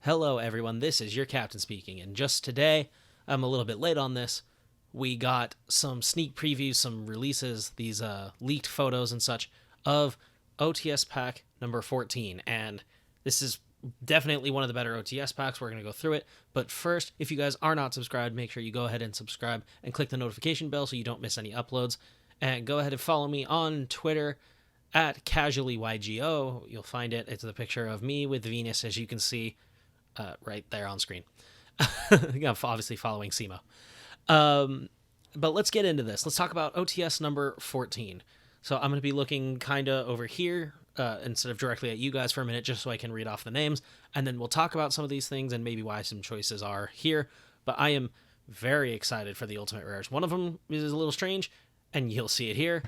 Hello, everyone. This is your captain speaking, and just today, I'm a little bit late on this. We got some sneak previews, some releases, these leaked photos and such of OTS pack number 14, and this is definitely one of the better OTS packs. We're going to go through it, but first, if you guys are not subscribed, make sure you go ahead and subscribe and click the notification bell so you don't miss any uploads, and go ahead and follow me on Twitter at casuallygo. You'll find it. It's the picture of me with Venus, as you can see right there on screen. Obviously following Simo. But let's get into this. Let's talk about OTS number 14. So I'm going to be looking kind of over here instead of directly at you guys for a minute, just so I can read off the names. And then we'll talk about some of these things and maybe why some choices are here. But I am very excited for the Ultimate Rares. One of them is a little strange, and you'll see it here.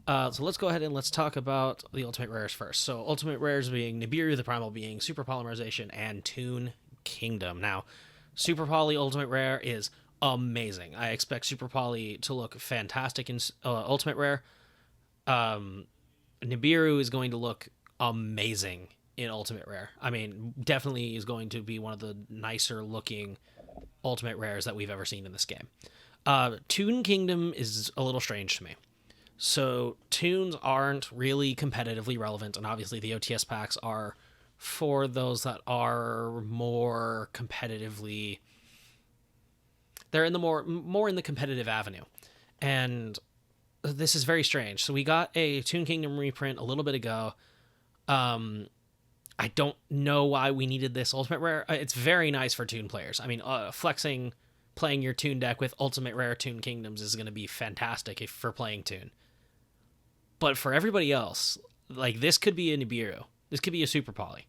So let's go ahead and let's talk about the Ultimate Rares first. So Ultimate Rares being Nibiru, the Primal being Super Polymerization, and Toon Kingdom. Now, Super Poly Ultimate Rare is amazing. I expect Super Poly to look fantastic in Ultimate Rare. Nibiru is going to look amazing in Ultimate Rare. I mean, definitely is going to be one of the nicer looking Ultimate Rares that we've ever seen in this game. Toon Kingdom is a little strange to me. So tunes aren't really competitively relevant, and obviously the OTS packs are for those that are more competitively. They're in the more in the competitive avenue, and this is very strange. So we got a Toon Kingdom reprint a little bit ago. I don't know why we needed this Ultimate Rare. It's very nice for Toon players. I mean, playing your Toon deck with Ultimate Rare Toon Kingdoms is going to be fantastic for playing Toon. But for everybody else, like, this could be a Nibiru. This could be a Super Poly.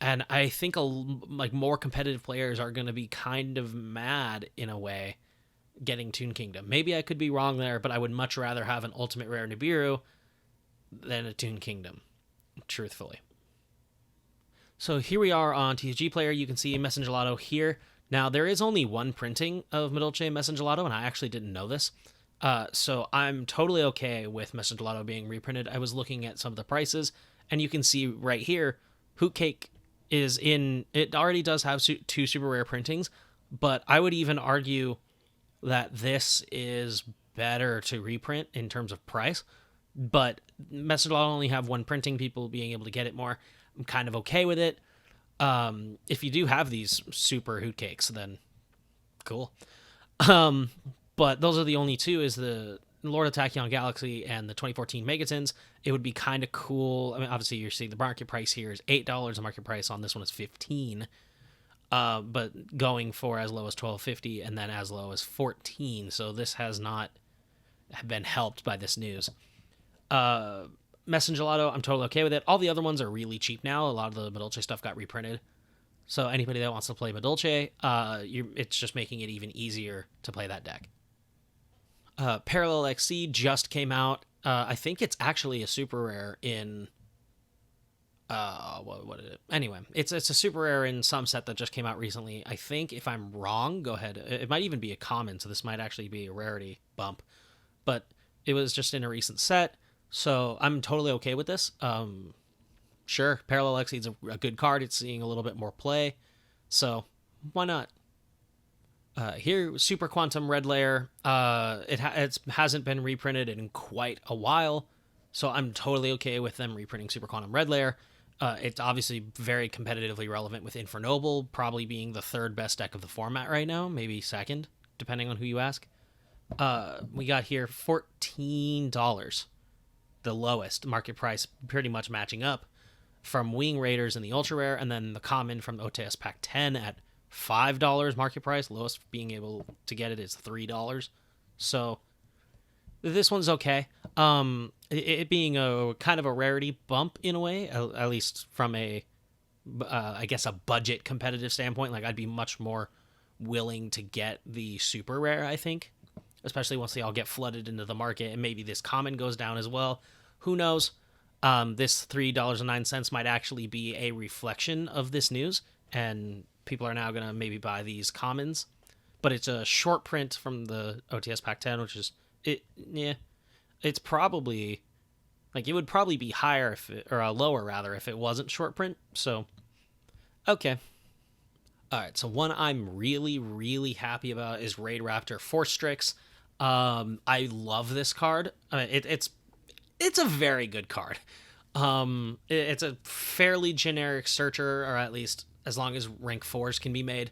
And I think more competitive players are going to be kind of mad, in a way, getting Toon Kingdom. Maybe I could be wrong there, but I would much rather have an Ultimate Rare Nibiru than a Toon Kingdom, truthfully. So here we are on TCG Player. You can see Messenger Lotto here. Now, there is only one printing of Medolce Messenger Lotto, and I actually didn't know this. So I'm totally okay with Messenger Lotto being reprinted. I was looking at some of the prices, and you can see right here, Hootcake is in. It already does have two super rare printings, but I would even argue that this is better to reprint in terms of price. But Messenger Lotto only have one printing, people being able to get it more. I'm kind of okay with it. If you do have these super Hootcakes, then cool. But those are the only two, is the Lord of Tachyon Galaxy and the 2014 Megatons. It would be kind of cool. I mean, obviously, you're seeing the market price here is $8. The market price on this one is $15. But going for as low as $12.50 and then as low as $14. So this has not been helped by this news. Messenger Lotto, I'm totally okay with it. All the other ones are really cheap now. A lot of the Medolce stuff got reprinted. So anybody that wants to play Medolce, it's just making it even easier to play that deck. Parallel XC just came out. I think it's actually a super rare in. What is it? Anyway, it's a super rare in some set that just came out recently. I think, if I'm wrong, go ahead. It might even be a common, so this might actually be a rarity bump. But it was just in a recent set, so I'm totally okay with this. Sure, Parallel XC is a good card. It's seeing a little bit more play, so why not? Here, Super Quantum Red Layer, it hasn't been reprinted in quite a while, so I'm totally okay with them reprinting Super Quantum Red Layer. It's obviously very competitively relevant with Infernoble, probably being the third best deck of the format right now, maybe second, depending on who you ask. We got here $14, the lowest market price, pretty much matching up from Wing Raiders in the Ultra Rare, and then the common from OTS Pack 10 at $5 market price. Lowest being able to get it is $3. So this one's okay. It being a kind of a rarity bump in a way, at least from I guess a budget competitive standpoint. Like, I'd be much more willing to get the super rare, I think, especially once they all get flooded into the market, and maybe this common goes down as well. Who knows? This $3.09 might actually be a reflection of this news, and people are now going to maybe buy these commons. But it's a short print from the OTS Pack 10, which is, it's probably, like, it would probably be higher or lower rather if it wasn't short print. So, okay. All right, so one I'm really, really happy about is Raid Raptor Force Strix. I love this card. It's a very good card. It's a fairly generic searcher, or at least as long as rank fours can be made.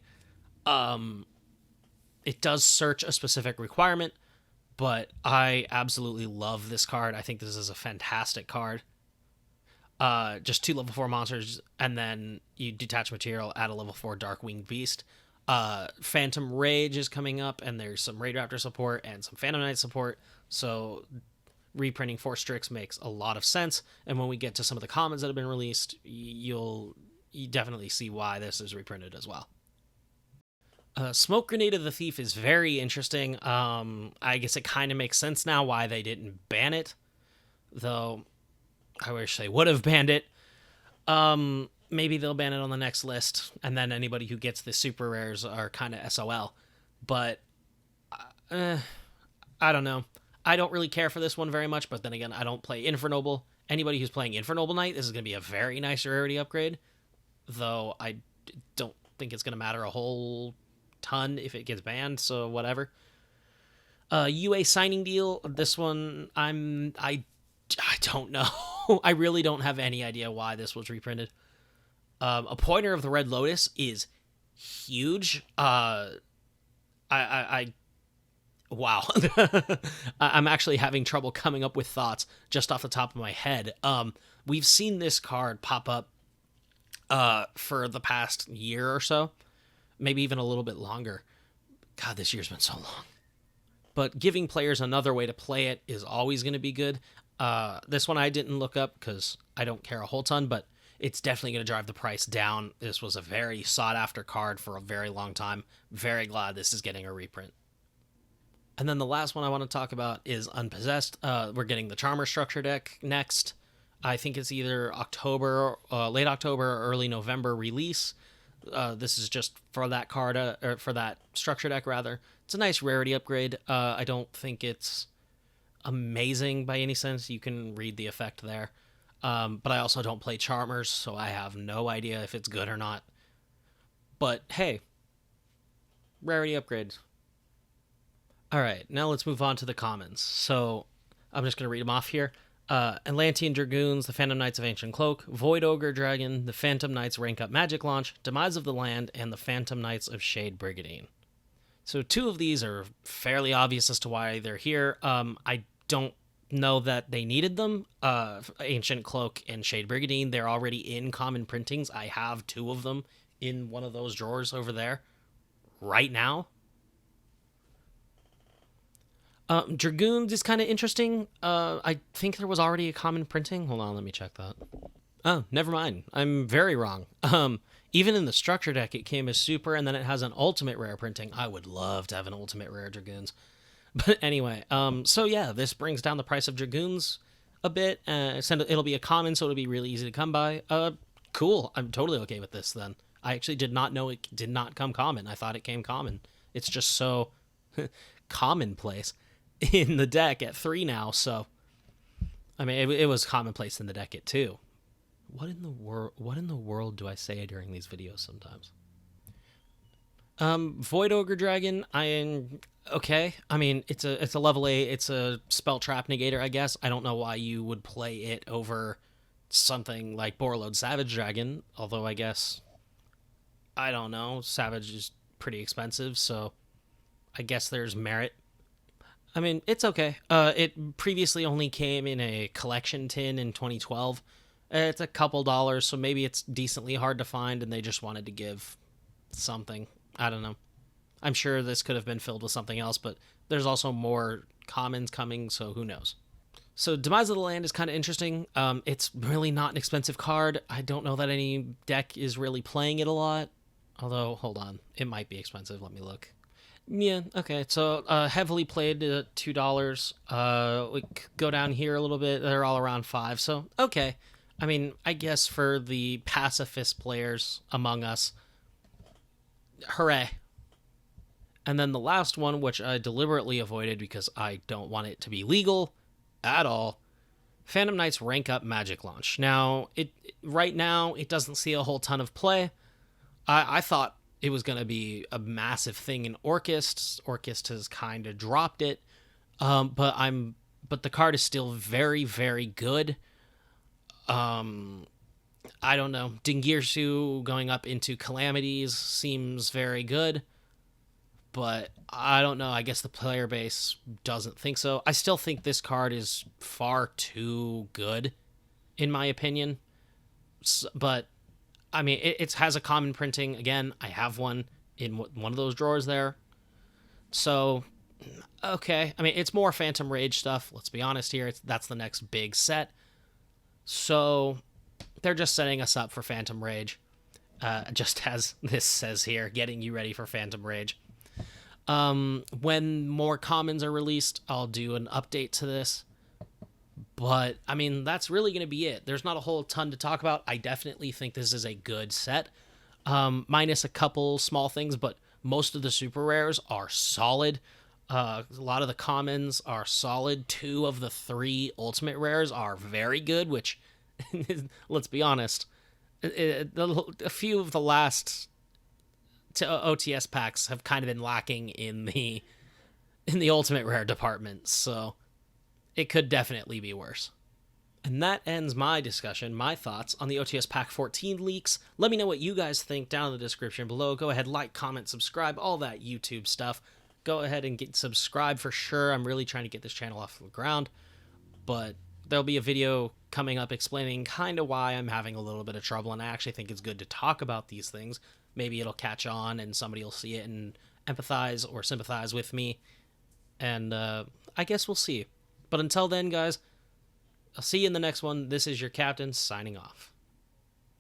It does search a specific requirement, but I absolutely love this card. I think this is a fantastic card. Just 2 level 4 monsters, and then you detach material, add a level 4 Dark Winged Beast. Phantom Rage is coming up, and there's some Raid Raptor support and some Phantom Knight support. So reprinting Force Strix makes a lot of sense. And when we get to some of the commons that have been released, you definitely see why this is reprinted as well. Smoke Grenade of the Thief is very interesting. I guess it kind of makes sense now why they didn't ban it, though I wish they would have banned it. Maybe they'll ban it on the next list, and then anybody who gets the super rares are kind of SOL. But I don't know. I don't really care for this one very much, but then again, I don't play Infernoble. Anybody who's playing Infernoble Knight, this is going to be a very nice rarity upgrade, though I don't think it's going to matter a whole ton if it gets banned, so whatever. UA signing deal, this one, I don't know. I really don't have any idea why this was reprinted. A Pointer of the Red Lotus is huge. I wow. I'm actually having trouble coming up with thoughts just off the top of my head. We've seen this card pop up for the past year or so, maybe even a little bit longer. God, this year's been so long. But giving players another way to play it is always going to be good. This one I didn't look up because I don't care a whole ton, but it's definitely going to drive the price down. This was a very sought-after card for a very long time. Very glad this is getting a reprint. And then the last one I want to talk about is Unpossessed. We're getting the Charmer structure deck next. I think it's either October, late October or early November release. This is just for that card, or for that structure deck, rather. It's a nice rarity upgrade. I don't think it's amazing by any sense. You can read the effect there. But I also don't play Charmers, so I have no idea if it's good or not. But hey, rarity upgrades. All right, now let's move on to the commons. So I'm just going to read them off here. Atlantean Dragoons, the Phantom Knights of Ancient Cloak, Void Ogre Dragon, the Phantom Knights Rank Up Magic Launch, Demise of the Land, and the Phantom Knights of Shade Brigandine. So 2 of these are fairly obvious as to why they're here. I don't know that they needed them. Ancient Cloak and Shade Brigandine, they're already in common printings. I have 2 of them in one of those drawers over there right now. Dragoons is kind of interesting. I think there was already a common printing. Hold on, let me check that. Oh, never mind. I'm very wrong. Even in the structure deck, it came as super, and then it has an ultimate rare printing. I would love to have an ultimate rare Dragoons. But anyway, so yeah, this brings down the price of Dragoons a bit. It'll be a common, so it'll be really easy to come by. Cool. I'm totally okay with this then. I actually did not know it did not come common. I thought it came common. It's just so commonplace in the deck at 3 now, so I mean it was commonplace in the deck at 2. What in the world do I say during these videos sometimes? Void Ogre Dragon, I am okay. I mean, it's a level 8, it's a spell trap negator, I guess. I don't know why you would play it over something like Borreload Savage Dragon, although I guess I don't know, Savage is pretty expensive, so I guess there's merit. I mean, it's okay. It previously only came in a collection tin in 2012. It's a couple dollars, so maybe it's decently hard to find, and they just wanted to give something. I don't know. I'm sure this could have been filled with something else, but there's also more commons coming, so who knows. So Demise of the Land is kind of interesting. It's really not an expensive card. I don't know that any deck is really playing it a lot. Although, hold on. It might be expensive. Let me look. Yeah, okay. So heavily played at $2. We go down here a little bit. They're all around $5. So, okay. I mean, I guess for the pacifist players among us, hooray. And then the last one, which I deliberately avoided because I don't want it to be legal at all, Phantom Knights Rank Up Magic Launch. Now, right now, it doesn't see a whole ton of play. I thought it was going to be a massive thing in Orchis. Orchis has kind of dropped it. But the card is still very, very good. I don't know. Dingirsu going up into Calamities seems very good, but I don't know. I guess the player base doesn't think so. I still think this card is far too good, in my opinion. But I mean, it has a common printing. Again, I have one in one of those drawers there. So, okay. I mean, it's more Phantom Rage stuff. Let's be honest here. That's the next big set. So, they're just setting us up for Phantom Rage. Just as this says here, getting you ready for Phantom Rage. When more commons are released, I'll do an update to this. But, I mean, that's really going to be it. There's not a whole ton to talk about. I definitely think this is a good set. Minus a couple small things, but most of the super rares are solid. A lot of the commons are solid. 2 of the 3 ultimate rares are very good, which, let's be honest, a few of the last OTS packs have kind of been lacking in the ultimate rare department, so it could definitely be worse. And that ends my discussion, my thoughts on the OTS Pack 14 leaks. Let me know what you guys think down in the description below. Go ahead, like, comment, subscribe, all that YouTube stuff. Go ahead and get subscribed for sure. I'm really trying to get this channel off the ground. But there'll be a video coming up explaining kind of why I'm having a little bit of trouble, and I actually think it's good to talk about these things. Maybe it'll catch on and somebody will see it and empathize or sympathize with me. And I guess we'll see. But until then, guys, I'll see you in the next one. This is your captain signing off.